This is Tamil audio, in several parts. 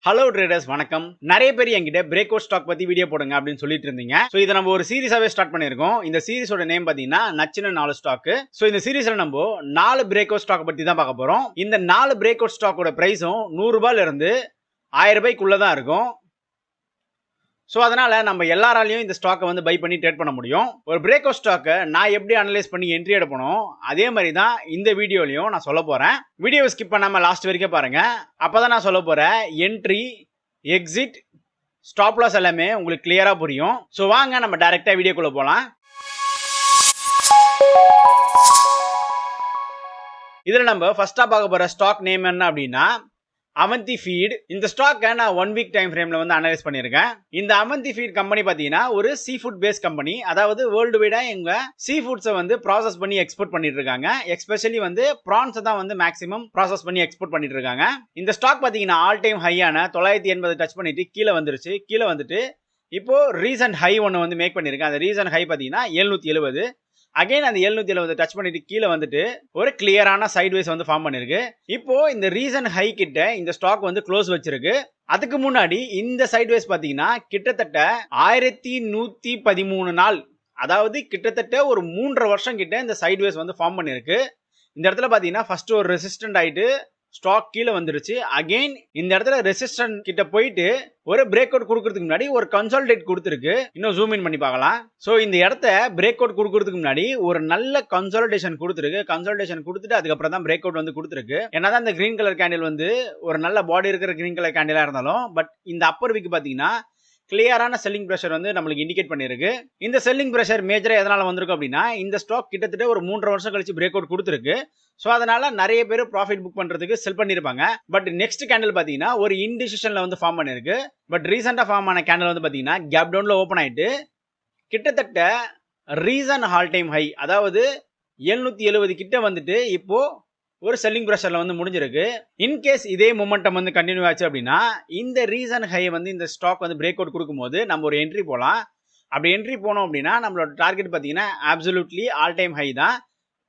ஹலோ ட்ரேடர்ஸ் வணக்கம். நிறைய பேர் என்கிட்ட பிரேக் அவுட் ஸ்டாக் பத்தி வீடியோ போடுங்க அப்படின்னு சொல்லிட்டு இருந்தீங்க. சோ இதை நம்ம ஒரு சீரிஸாவே ஸ்டார்ட் பண்ணிருக்கோம். இந்த சீரிஸோட நேம் பாத்தீங்கன்னா நச்சின 4 ஸ்டாக். சோ இந்த சீரிஸ்ல நம்ம 4 பிரேக் அவுட் ஸ்டாக் பத்தி தான் பார்க்க போறோம். இந்த 4 பிரேக் அவுட் ஸ்டாக்கோட பிரைஸும் 100 ரூபாயில இருந்து 1000 ரூபாய்க்குள்ள தான் இருக்கும். ஸோ அதனால நம்ம எல்லாராலையும் இந்த ஸ்டாக்கை வந்து பை பண்ணி ட்ரேட் பண்ண முடியும். ஒரு பிரேக் அவுட் ஸ்டாக்கை நான் எப்படி அனலைஸ் பண்ணி என்ட்ரி எடுப்பணும், அதே மாதிரி தான் இந்த வீடியோலையும் நான் சொல்ல போறேன். வீடியோவை ஸ்கிப் பண்ணாம லாஸ்ட் வரைக்கும் பாருங்க. அப்பதான் நான் சொல்ல போற என்ட்ரி, எக்ஸிட், ஸ்டாப் லாஸ் எல்லாமே உங்களுக்கு கிளியரா புரியும். ஸோ வாங்க நம்ம டைரக்டா வீடியோக்குள்ள போலாம். இதுல நம்ம ஃபர்ஸ்டா பார்க்க போற ஸ்டாக் நேம் என்ன அப்படின்னா அவந்தி ஃபீட். இந்த ஸ்டாக்கை நான் 1 வீக் டைம் ஃப்ரேம்ல வந்து அனலைஸ் பண்ணியிருக்கேன். இந்த அவந்தி ஃபீட் கம்பெனி பாத்தீங்கன்னா ஒரு சீ ஃபுட் பேஸ்ட் கம்பெனி. அதாவது வேர்ல்டு வைடா எங்க சீ ஃபுட்ஸை வந்து ப்ராசஸ் பண்ணி எக்ஸ்போர்ட் பண்ணிட்டு இருக்காங்க. எஸ்பெஷலி வந்து ப்ரான்ஸ் தான் வந்து மேக்ஸிமம் ப்ராசஸ் பண்ணி எக்ஸ்போர்ட் பண்ணிட்டு இருக்காங்க. இந்த ஸ்டாக் பாத்தீங்கன்னா ஆல் டைம் ஹையான 980 டச் பண்ணிட்டு கீழே வந்துருச்சு. கீழே வந்துட்டு இப்போ ரீசன்ட் ஹை ஒன்று வந்து மேக் பண்ணிருக்கேன். அந்த ரீசன்ட் ஹை பாத்தீங்கன்னா 770. அகைன் அந்த 770 டச் பண்ணிட்டு கீழே வந்துட்டு ஒரு கிளியரான சைட்வேஸ் வந்து ஃபார்ம் பண்ணிருக்கு. இப்போ இந்த ரீசன் ஹை கிட்ட இந்த ஸ்டாக் வந்து க்ளோஸ் வச்சிருக்கு. அதுக்கு முன்னாடி இந்த சைட்வேஸ் பாத்தீங்கன்னா கிட்டத்தட்ட 1113 நாள், அதாவது கிட்டத்தட்ட ஒரு 3.5 வருஷம் கிட்ட இந்த சைட்வேஸ் வந்து ஃபார்ம் பண்ணிருக்கு. இந்த இடத்துல பாத்தீங்கன்னா ஃபர்ஸ்ட் ஒரு ரெசிஸ்டன்ட் ஆயிட்டு ஸ்டாக் கீழே வந்துருச்சு. அகைன் இந்த இடத்துல ரெசிஸ்டன்ட் கிட்ட போயிட்டு ஒரு பிரேக் அவுட் கொடுக்கறதுக்கு முன்னாடி ஒரு கன்சாலிடேட் கொடுத்துருக்கு. இன்னும் ஜூம் இன் பண்ணி பார்க்கலாம். சோ இந்த இடத்த பிரேக் அவுட் கொடுக்கறதுக்கு முன்னாடி ஒரு நல்ல கன்சாலிடேஷன் கொடுத்துருக்கு. கன்சாலிடேஷன் கொடுத்துட்டு அதுக்கப்புறம் தான் பிரேக் அவுட் வந்து கொடுத்துருக்கு. என்னதான் இந்த கிரீன் கலர் கேண்டில் வந்து ஒரு நல்ல பாடி இருக்கிற கிரீன் கலர் கேண்டிலா இருந்தாலும், பட் இந்த அப்பர் வீக் பாத்தீங்கன்னா கிளியரான செல்லிங் பிரஷர் வந்து நம்மளுக்கு இண்டிகேட் பண்ணிருக்கு. இந்த செல்லிங் பிரஷர் மேஜரா எதனால வந்திருக்கும் அப்படின்னா, இந்த ஸ்டாக் கிட்டத்தட்ட ஒரு 3.5 வருஷம் கழிச்சு பிரேக் அவுட் கொடுத்துருக்கு. ஸோ அதனால நிறைய பேர் ப்ராஃபிட் புக் பண்றதுக்கு செல் பண்ணிருப்பாங்க. பட் நெக்ஸ்ட் கேண்டில் பாத்தீங்கன்னா ஒரு இன்டிசிஷன்ல வந்து ஃபார்ம் பண்ணிருக்கு. பட் ரீசெண்டா ஃபார்ம் ஆன கேண்டில் வந்து பாத்தீங்கன்னா கேப் டவுன்ல ஓபன் ஆயிட்டு கிட்டத்தட்ட ரீசன் ஆல் டைம் ஹை, அதாவது 770 கிட்ட வந்துட்டு இப்போ ஒரு செல்லிங் பிரஷர்ல வந்து முடிஞ்சிருக்கு. இன்கேஸ் இதே மொமெண்டம் வந்து கண்டினியூ ஆச்சு அப்படின்னா இந்த ரீசன் ஹை வந்து இந்த ஸ்டாக் வந்து பிரேக் அவுட் கொடுக்கும்போது நம்ம ஒரு என்ட்ரி போகலாம். அப்படி என்ட்ரி போனோம் அப்படின்னா நம்மளோட டார்கெட் பார்த்தீங்கன்னா அப்சல்யூட்லி ஆல் டைம் ஹை தான்,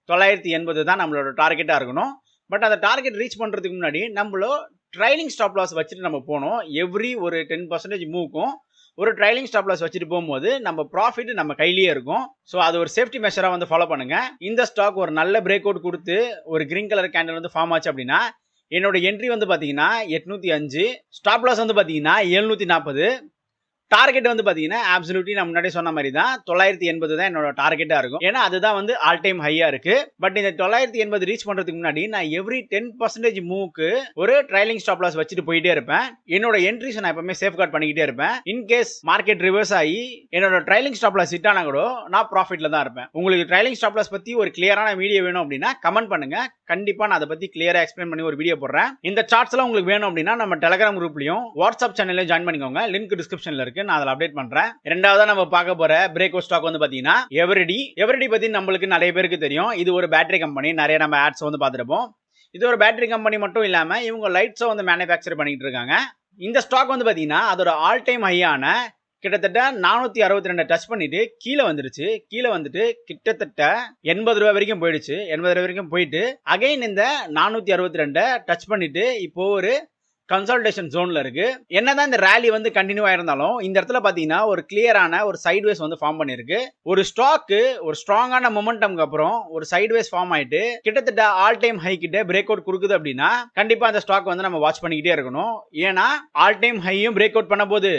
980 தான் நம்மளோட டார்கெட்டா இருக்கணும். பட் அந்த டார்கெட் ரீச் பண்றதுக்கு முன்னாடி நம்மளோ ட்ரைலிங் ஸ்டாப் லாஸ் வச்சுட்டு நம்ம போனோம். எவ்ரி ஒரு 10% மூவ்க்கும் ஒரு ட்ரைலிங் ஸ்டாப் லாஸ் வச்சுட்டு போகும்போது நம்ம ப்ராஃபிட் நம்ம கையிலேயே இருக்கும். ஸோ அது ஒரு சேஃப்டி மெஷரா வந்து ஃபாலோ பண்ணுங்க. இந்த ஸ்டாக் ஒரு நல்ல பிரேக் அவுட் கொடுத்து ஒரு கிரீன் கலர் கேண்டில் வந்து ஃபார்ம் ஆச்சு அப்படின்னா என்னோட என்ட்ரி வந்து பாத்தீங்கன்னா 805, ஸ்டாப் லாஸ் வந்து பாத்தீங்கன்னா 740, டார்கெட் வந்து பாத்தீங்கன்னா அப்சல்யூட்லி நான் முன்னாடி சொன்ன மாதிரி தான் 980 தான் என்னோட டார்கெட்டா இருக்கும். ஏன்னா அதுதான் வந்து ஆல் டைம் ஹையா இருக்கு. பட் இந்த 980 ரீச் பண்றதுக்கு முன்னாடி நான் எவ்ரி 10% மூவ்க்கு ஒரு ட்ரைலிங் ஸ்டாப் லாஸ் வச்சுட்டு போயிட்டே இருப்பேன். என்னோட என்ட்ரிஸ் நான் எப்பவுமே சேஃப் கார்ட் பண்ணிக்கிட்டே இருப்பேன். இன்கேஸ் மார்க்கெட் ரிவர்ஸ் ஆகி என்னோட ட்ரைலிங் ஸ்டாப் லாஸ் ஹிட் ஆனா கூட நான் ப்ராஃபிட்ல தான் இருப்பேன். உங்களுக்கு ட்ரைலிங் ஸ்டாப் லாஸ் பத்தி ஒரு கிளியரான வீடியோ வேணும் அப்படின்னா கமெண்ட் பண்ணுங்க. கண்டிப்பா நான் அதை பத்தி கிளியரா எக்ஸ்பிளைன் பண்ணி ஒரு வீடியோ போடுறேன். இந்த சார்ட்ஸ் எல்லாம் உங்களுக்கு வேணும் அப்படின்னா நம்ம டெலிகிராம் குரூப்லயும் வாட்ஸ்அப் சேனல்லையும் ஜாயின் பண்ணிக்கோங்க. லிங்க் டிஸ்கிரிப்ஷன்ல இருக்கு. நான் அதில் அப்டேட் பண்றேன். இரண்டாவதா நம்ம பார்க்க போற பிரேக் அவுட் ஸ்டாக் வந்து பாத்தீங்கன்னா எவரிடி பத்தி நம்மளுக்கு நிறைய பேருக்கு தெரியும். இது ஒரு பேட்டரி கம்பெனி. நிறைய நம்ம ஆட்ஸ் வந்து பார்த்துருப்போம். இது ஒரு பேட்டரி கம்பெனி மட்டும் இல்லாம இவங்க லைட்ஸும் வந்து மேனுஃபேக்சர் பண்ணிட்டு இருக்காங்க. இந்த ஸ்டாக் வந்து பாத்தீங்கன்னா அதோட ஆல் டைம் ஹையான கிட்டத்தட்ட 462 டச் பண்ணிட்டு கீழே வந்துருச்சு. கீழே வந்துட்டு கிட்டத்தட்ட 80 ரூபாய் வரைக்கும் போயிடுச்சு. 80 ரூபாய் வரைக்கும் போயிட்டு அகைன் இந்த 462 டச் பண்ணிட்டு இப்போ ஒரு கன்சால்டேஷன் ஜோன்ல இருக்கு. என்னதான் இந்த ரேலி வந்து கண்டினியூ ஆயிருந்தாலும் இந்த இடத்துல பாத்தீங்கன்னா ஒரு கிளியரான ஒரு சைட்வேஸ் வந்து ஃபார்ம் பண்ணிருக்கு. ஒரு ஸ்டாக் ஒரு ஸ்ட்ராங்கான மொமெண்டம்க்கு அப்புறம் ஒரு சைட்வேஸ் ஃபார்ம் ஆயிட்டு கிட்டத்தட்ட ஆல் டைம் ஹை கிட்ட பிரேக் அவுட் கொடுக்குது அப்படின்னா கண்டிப்பா அந்த ஸ்டாக் வந்து நம்ம வாட்ச் பண்ணிக்கிட்டே இருக்கணும். ஏன்னா ஆல் டைம் ஹையும் பிரேக் அவுட் பண்ண போது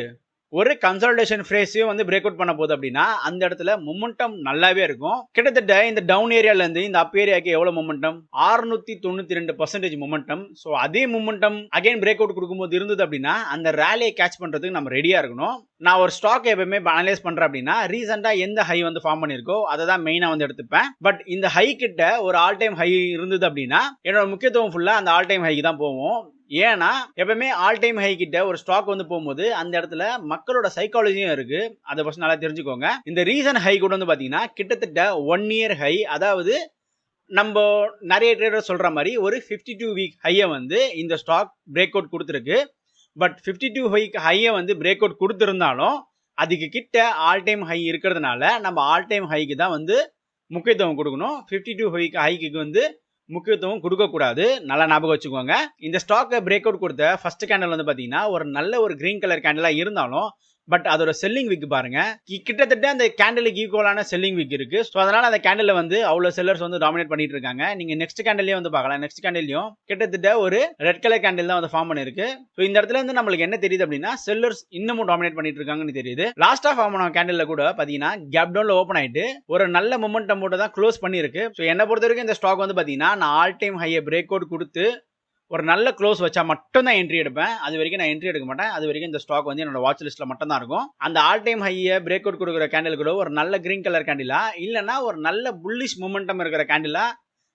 ஒரு கன்சால்டேஷன் ஃப்ரேஸையும் வந்து பிரேக் அவுட் பண்ண போகுது அப்படின்னா அந்த இடத்துல மொமெண்டம் நல்லாவே இருக்கும். கிட்டத்தட்ட இந்த டவுன் ஏரியால இருந்து இந்த அப் ஏரியாக்கு எவ்வளவு மொமெண்டம், 692% மொமெண்டம். ஸோ அதே மொமெண்டம் அகைன் பிரேக் அவுட் கொடுக்கும்போது இருந்தது அப்படின்னா அந்த ரேலியை கேட்ச் பண்றதுக்கு நம்ம ரெடியா இருக்கணும். நான் ஒரு ஸ்டாக் எப்பவுமே அனலைஸ் பண்றேன் அப்படின்னா ரீசெண்டா எந்த ஹை வந்து ஃபார்ம் பண்ணிருக்கோ அதை தான் மெயினா வந்து எடுத்துப்பேன். பட் இந்த ஹை கிட்ட ஒரு ஆல் டைம் ஹை இருந்தது அப்படின்னா என்னோட முக்கியத்துவம் ஃபுல்லா அந்த ஆல் டைம் ஹைக்கு தான் போவோம். ஏன்னா எப்பவுமே ஆல் டைம் ஹை கிட்ட ஒரு ஸ்டாக் வந்து போகும்போது அந்த இடத்துல மக்களோட சைக்காலஜியும் இருக்கு. அதை ஃபர்ஸ்ட் நல்லா தெரிஞ்சுக்கோங்க. இந்த ரீசன் ஹை கூட வந்து பாத்தீங்கன்னா கிட்டத்தட்ட 1 இயர் ஹை, அதாவது நம்ம நிறைய ட்ரேடர் சொல்ற மாதிரி ஒரு 52 வீக் ஹையை வந்து இந்த ஸ்டாக் பிரேக் அவுட் கொடுத்துருக்கு. பட் 52 வீக் ஹையை வந்து பிரேக் அவுட் கொடுத்திருந்தாலும் அதுக்கு கிட்ட ஆல் டைம் ஹை இருக்கிறதுனால நம்ம ஆல் டைம் ஹைக்கு தான் வந்து முக்கியத்துவம் கொடுக்கணும். 52 வீக் ஹைக்கு வந்து முக்கியத்துவம் கொடுக்கக்கூடாது. நல்லா ஞாபகம் வச்சுக்கோங்க. இந்த ஸ்டாக்கை பிரேக் அவுட் கொடுத்த ஃபர்ஸ்ட் கேண்டில் வந்து பார்த்தீங்கன்னா ஒரு நல்ல ஒரு கிரீன் கலர் கேண்டிலாக இருந்தாலும் பட் அதோட செல்லிங் விக் பாருங்க கிட்டத்தட்ட அந்த கேண்டிலுக்கு ஈக்குவலான செல்லிங் விக் இருக்கு. ஸோ அதனால அந்த கேண்டில் வந்து அவ்வளோ செல்லர்ஸ் வந்து டாமினேட் பண்ணிட்டு இருக்காங்க. நீங்க நெக்ஸ்ட் கேண்டிலே வந்து பார்க்கலாம். நெக்ஸ்ட் கேண்டிலையும் கிட்டத்தட்ட ஒரு ரெட் கலர் கேண்டில் தான் வந்து ஃபார்ம் பண்ணிருக்கு. ஸோ இந்த இடத்துல இருந்து நம்மளுக்கு என்ன தெரியுது அப்படின்னா செல்லர்ஸ் இன்னமும் டாமினேட் பண்ணிட்டு இருக்காங்கன்னு தெரியுது. லாஸ்டா ஃபார்ம் ஆன கேண்டில் கூட பாத்தீங்கன்னா கேப் டவுன்ல ஓப்பன் ஆயிட்டு ஒரு நல்ல மொமெண்டம் போட்டு தான் க்ளோஸ் பண்ணிருக்கு. ஸோ என்ன பொறுத்த வரைக்கும் இந்த ஸ்டாக் வந்து பாத்தீங்கன்னா நான் ஆல் டைம் ஹையை பிரேக் அவுட் கொடுத்து ஒரு நல்ல க்ளோஸ் வச்சா மட்டும் தான் என்ட்ரி எடுப்பேன். அது வரைக்கும் நான் என்ட்ரி எடுக்க மாட்டேன். அது வரைக்கும் இந்த ஸ்டாக் வந்து என்னோட வாட்ச் லிஸ்ட்ல மட்டும் தான் இருக்கும். அந்த ஆல் டைம் ஹையை பிரேக் அவுட் கொடுக்குற கேண்டில் கூட ஒரு நல்ல கிரீன் கலர் கேண்டிலா இல்லைன்னா ஒரு நல்ல புல்லிஷ் மொமெண்டம் இருக்கிற கேண்டிலா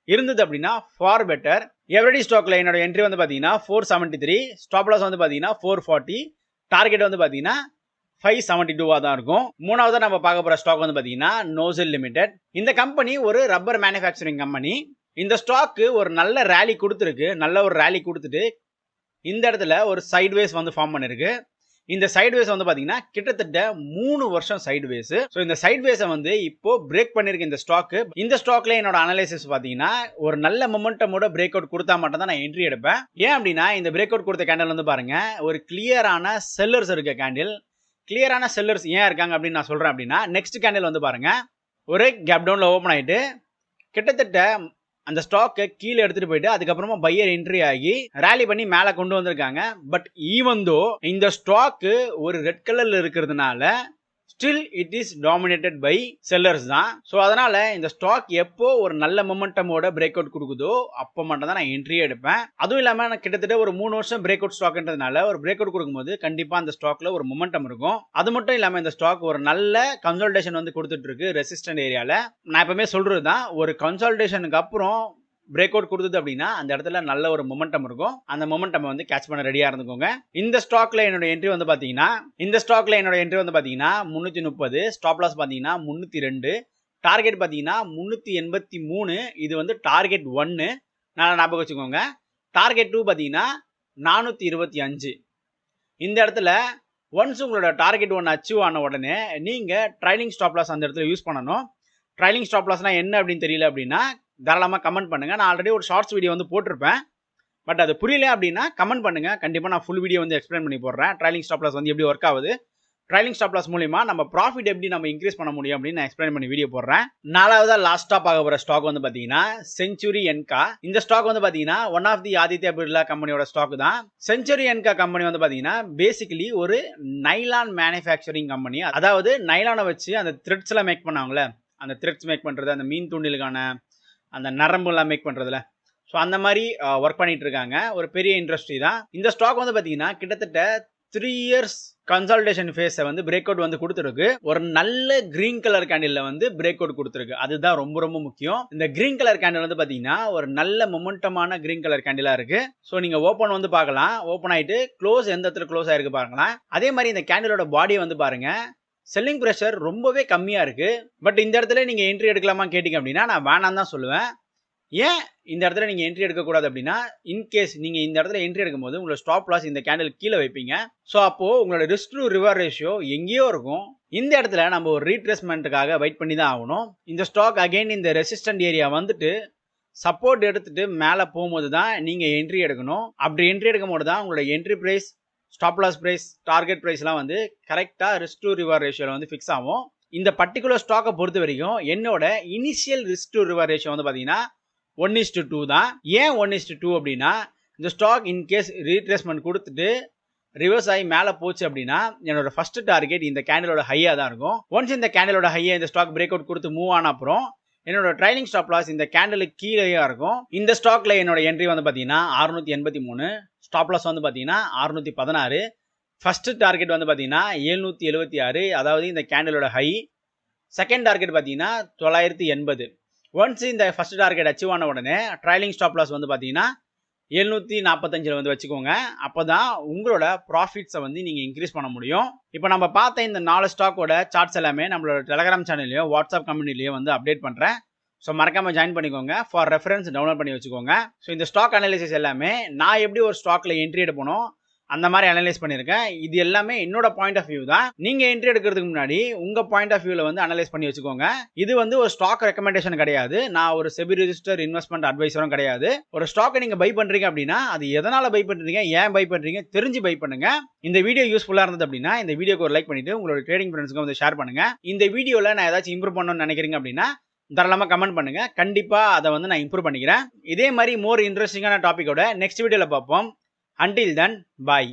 இருந்தது அப்படின்னா ஃபார் பெட்டர். எவ்ரிடே ஸ்டாக்ல என்னோட என்ட்ரி வந்து பாத்தீங்கன்னா 473, ஸ்டாப் லாஸ் வந்து பாத்தீங்கன்னா 440, டார்கெட் வந்து பாத்தீங்கன்னா 572 தான் இருக்கும். மூணாவதா நம்ம பார்க்க போற ஸ்டாக் வந்து பாத்தீங்கன்னா நோசல் லிமிடெட். இந்த கம்பெனி ஒரு ரப்பர் மேனுஃபேக்சரிங் கம்பெனி. இந்த ஸ்டாக் ஒரு நல்ல ரேலி கொடுத்துருக்கு. நல்ல ஒரு ரேலி கொடுத்துட்டு இந்த இடத்துல ஒரு சைட்வேஸ் வந்து ஃபார்ம் பண்ணிருக்கு. இந்த சைட்வேஸ் வந்து பாத்தீங்கன்னா கிட்டத்தட்ட 3 வருஷம் சைட்வேஸ். ஸோ இந்த சைட்வேஸை வந்து இப்போ பிரேக் பண்ணிருக்கு இந்த ஸ்டாக். இந்த ஸ்டாக்ல என்னோட அனலைசிஸ் பாத்தீங்கன்னா ஒரு நல்ல மொமெண்டமோட பிரேக் அவுட் கொடுத்தா மட்டும் தான் நான் என்ட்ரி எடுப்பேன். ஏன் அப்படின்னா இந்த பிரேக் அவுட் கொடுத்த கேண்டில் வந்து பாருங்க ஒரு கிளியரான செல்லர்ஸ் இருக்க கேண்டில். கிளியரான செல்லர்ஸ் ஏன் இருக்காங்க அப்படின்னு நான் சொல்றேன் அப்படின்னா நெக்ஸ்ட் கேண்டில் வந்து பாருங்க ஒரு கேப் டவுன்ல ஓப்பன் ஆயிட்டு கிட்டத்தட்ட அந்த ஸ்டாக்கை கீழே எடுத்துட்டு போயிட்டு அதுக்கப்புறமா பையர் என்ட்ரி ஆகி ரேலி பண்ணி மேலே கொண்டு வந்திருக்காங்க. பட் ஈவன் தோ இந்த ஸ்டாக்கு ஒரு ரெட் கலர்ல இருக்கிறதுனால still it is dominated by sellers தான். ஸோ அதனால இந்த ஸ்டாக் எப்போ ஒரு நல்ல மொமெண்டமோட பிரேக் அவுட் கொடுக்குதோ அப்போ மட்டும் தான் நான் என்ட்ரியே எடுப்பேன். அதுவும் இல்லாமல் நான் கிட்டத்தட்ட ஒரு 3 வருஷம் பிரேக் அவுட் ஸ்டாக்ன்றதுனால ஒரு பிரேக் அவுட் கொடுக்கும்போது கண்டிப்பாக அந்த ஸ்டாக்ல ஒரு மொமெண்டம் இருக்கும். அது மட்டும் இல்லாமல் இந்த ஸ்டாக் ஒரு நல்ல கன்சல்டேஷன் வந்து கொடுத்துட்டு இருக்கு ரெசிஸ்டன்ட் ஏரியால. நான் எப்பவுமே சொல்றது தான் ஒரு கன்சல்டேஷனுக்கு அப்புறம் பிரேக் அவுட் கொடுத்தது அப்படின்னா அந்த இடத்துல நல்ல ஒரு மொமெண்டம் இருக்கும். அந்த மொமெண்டம் வந்து கேட்ச் பண்ண ரெடியா இருந்துக்கோங்க. இந்த ஸ்டாக்ல என்னோட என்ட்ரி வந்து பாத்தீங்கன்னா 330, ஸ்டாப் லாஸ் பாத்தீங்கன்னா 302, டார்கெட் பாத்தீங்கன்னா 383. இது வந்து டார்கெட் 1 நல்லா ஞாபகம் வச்சுக்கோங்க. டார்கெட் 2 பாத்தீங்கன்னா 425. இந்த இடத்துல ஒன்ஸ் உங்களோட டார்கெட் 1 அச்சீவ் ஆன உடனே நீங்க ட்ரைலிங் ஸ்டாப் லாஸ் அந்த இடத்துல யூஸ் பண்ணணும். ட்ரைலிங் ஸ்டாப் லாஸ்னா என்ன அப்படின்னு தெரியல அப்படின்னா தாராளமாக கமெண்ட் பண்ணுங்க. நான் ஆல்ரெடி ஒரு ஷார்ட்ஸ் வீடியோ வந்து போட்டிருப்பேன். பட் அது புரியல அப்படின்னா கமெண்ட் பண்ணுங்க. கண்டிப்பாக நான் ஃபுல் வீடியோ வந்து எக்ஸ்பிளைன் பண்ணி போடுறேன். ட்ரைலிங் ஸ்டாப் லாஸ் வந்து எப்படி ஒர்க் ஆகுது, ட்ரைலிங் ஸ்டாப் லாஸ் மூலியமா நம்ம ப்ராஃபிட் எப்படி நம்ம இன்க்ரீஸ் பண்ண முடியும் அப்படின்னு நான் எக்ஸ்பிளைன் பண்ணி வீடியோ போடுறேன். நாலாவதா லாஸ்டா பார்க்க போற ஸ்டாக் வந்து பாத்தீங்கன்னா செஞ்சுரி என்கா. இந்த ஸ்டாக் வந்து பாத்தீங்கன்னா one of the Aditya Birla கம்பெனியோட ஸ்டாக் தான். செஞ்சுரி என்கா கம்பெனி வந்து பாத்தீங்கன்னா பேசிக்கலி ஒரு நைலான் மேனுஃபேக்சரிங் கம்பெனி. அதாவது நைலானை வச்சு அந்த த்ரெட்ஸ் எல்லாம் மேக் பண்ணாங்களே, அந்த த்ரெட்ஸ் மேக் பண்றது, அந்த மீன் தூண்டிலுக்கான அந்த நரம்பு எல்லாம் மேக் பண்றதுல, ஸோ அந்த மாதிரி ஒர்க் பண்ணிட்டு இருக்காங்க. ஒரு பெரிய இண்டஸ்ட்ரி தான். இந்த ஸ்டாக் வந்து பாத்தீங்கன்னா கிட்டத்தட்ட 3 இயர்ஸ் கன்சல்டேஷன் ஃபேஸை வந்து பிரேக் அவுட் வந்து கொடுத்துருக்கு. ஒரு நல்ல கிரீன் கலர் கேண்டில் வந்து பிரேக் அவுட் கொடுத்துருக்கு. அதுதான் ரொம்ப ரொம்ப முக்கியம். இந்த கிரீன் கலர் கேண்டில் வந்து பாத்தீங்கன்னா ஒரு நல்ல மொமெண்டமான கிரீன் கலர் கேண்டிலா இருக்கு. ஸோ நீங்க ஓப்பன் வந்து பார்க்கலாம். ஓப்பன் ஆயிட்டு க்ளோஸ் எந்த இடத்துல க்ளோஸ் ஆயிருக்கு பாருங்களேன். அதே மாதிரி இந்த கேண்டிலோட பாடியை வந்து பாருங்க. செல்லிங் ப்ரெஷர் ரொம்பவே கம்மியா இருக்கு. பட் இந்த இடத்துல நீங்க என்ட்ரி எடுக்கலாமா கேட்டீங்க அப்படின்னா நான் வேணாம் தான் சொல்லுவேன். ஏன் இந்த இடத்துல நீங்க என்ட்ரி எடுக்கக்கூடாது அப்படின்னா இன்கேஸ் நீங்க இந்த இடத்துல என்ட்ரி எடுக்கும் போது உங்களோட ஸ்டாப் லாஸ் இந்த கேண்டில் கீழே வைப்பீங்க. ஸோ அப்போ உங்களோட ரிஸ்க் டு ரிவார்ட் ரேஷியோ எங்கேயோ இருக்கும். இந்த இடத்துல நம்ம ஒரு ரீட்ரேஸ்மெண்ட்டுக்காக வெயிட் பண்ணி தான் ஆகணும். இந்த ஸ்டாக் அகைன் இந்த ரெசிஸ்டன்ட் ஏரியா வந்துட்டு சப்போர்ட் எடுத்துட்டு மேலே போகும்போது தான் நீங்க என்ட்ரி எடுக்கணும். அப்படி என்ட்ரி எடுக்கும் போது தான் உங்களோட entry price, stop loss price, target பிரைஸ்லாம் வந்து கரெக்டா ரிஸ்க் டு ரிவார்ட் ரேஷியோல வந்து ஃபிக்ஸ் ஆகும். இந்த பர்டிகுலர் ஸ்டாக்கை பொறுத்த வரைக்கும் என்னோட initial risk to reward ratio வந்து பாத்தீங்கன்னா 1:2 தான். ஏன் 1:2 அப்படின்னா இந்த ஸ்டாக் இன்கேஸ் ரீட்ரேஸ்மெண்ட் கொடுத்துட்டு ரிவர்ஸ் ஆகி மேலே போச்சு அப்படின்னா என்னோட ஃபர்ஸ்ட் டார்கெட் இந்த கேண்டிலோட ஹையா தான் இருக்கும். ஒன்ஸ் இந்த கேண்டிலோட ஹையா இந்த ஸ்டாக் பிரேக் அவுட் கொடுத்து மூவ் ஆன அப்புறம் என்னோட ட்ரைலிங் ஸ்டாப் லாஸ் இந்த கேண்டிலுக்கு கீழேயா இருக்கும். இந்த ஸ்டாக்ல என்னோட என்ட்ரி வந்து பாத்தீங்கன்னா 683, ஸ்டாப் லாஸ் வந்து பாத்தீங்கன்னா 616, ஃபர்ஸ்ட் டார்கெட் வந்து பாத்தீங்கன்னா 776, அதாவது இந்த கேண்டிலோட ஹை. செகண்ட் டார்கெட் பாத்தீங்கன்னா 980. ஒன்ஸ் இந்த ஃபர்ஸ்ட் டார்கெட் அச்சீவ் ஆன உடனே ட்ரைலிங் ஸ்டாப் லாஸ் வந்து பாத்தீங்கன்னா 745 வந்து வச்சுக்கோங்க. அப்பதான் உங்களோட ப்ராஃபிட்ஸை வந்து நீங்க இன்க்ரீஸ் பண்ண முடியும். இப்போ நம்ம பார்த்த இந்த 4 ஸ்டாக்கோட சார்ட்ஸ் எல்லாமே நம்மளோட டெலிகிராம் சேனல்லையோ வாட்ஸ்அப் கம்யூனிட்டிலையோ வந்து அப்டேட் பண்றேன். ஸோ மறக்காம ஜாயின் பண்ணிக்கோங்க. ஃபார் ரெஃபரன்ஸ் டவுன்லோட் பண்ணி வச்சுக்கோங்க. ஸோ இந்த ஸ்டாக் அனாலிசிஸ் எல்லாமே நான் எப்படி ஒரு ஸ்டாக்ல என்ட்ரி எடுப்பணும், அந்த மாதிரி அனலைஸ் பண்ணியிருக்கேன். இது எல்லாமே என்னோட பாயிண்ட் ஆஃப் வியூ தான். நீங்க என்ட்ரி எடுக்கிறதுக்கு முன்னாடி உங்க பாயிண்ட் ஆஃப் வியூல வந்து அனலைஸ் பண்ணி வச்சுக்கோங்க. இது வந்து ஒரு ஸ்டாக் ரெக்கமெண்டேஷன் கிடையாது. நான் ஒரு செபி ரிஜிஸ்டர் இன்வெஸ்ட்மெண்ட் அட்வைசரும் கிடையாது. ஒரு ஸ்டாக்கை நீங்க பை பண்றீங்க அப்படின்னா அது எதனால பை பண்றீங்க, ஏன் பை பண்றீங்க தெரிஞ்சு பை பண்ணுங்க. இந்த வீடியோ யூஸ்ஃபுல்லா இருந்தது அப்படின்னா இந்த வீடியோக்கு ஒரு லைக் பண்ணிட்டு உங்களோட ட்ரேடிங் ஃப்ரெண்ட்ஸ்க்கு வந்து ஷேர் பண்ணுங்க. இந்த வீடியோல நான் ஏதாச்சும் இம்ப்ரூவ் பண்ணணும்னு நினைக்கிறீங்க அப்படின்னா தாராளமா கமெண்ட் பண்ணுங்க. கண்டிப்பா அதை வந்து நான் இம்ப்ரூவ் பண்ணிக்கிறேன். இதே மாதிரி மோர் இன்ட்ரெஸ்டிங்கான டாபிக்கோட நெக்ஸ்ட் வீடியோல பார்ப்போம். Until then, bye.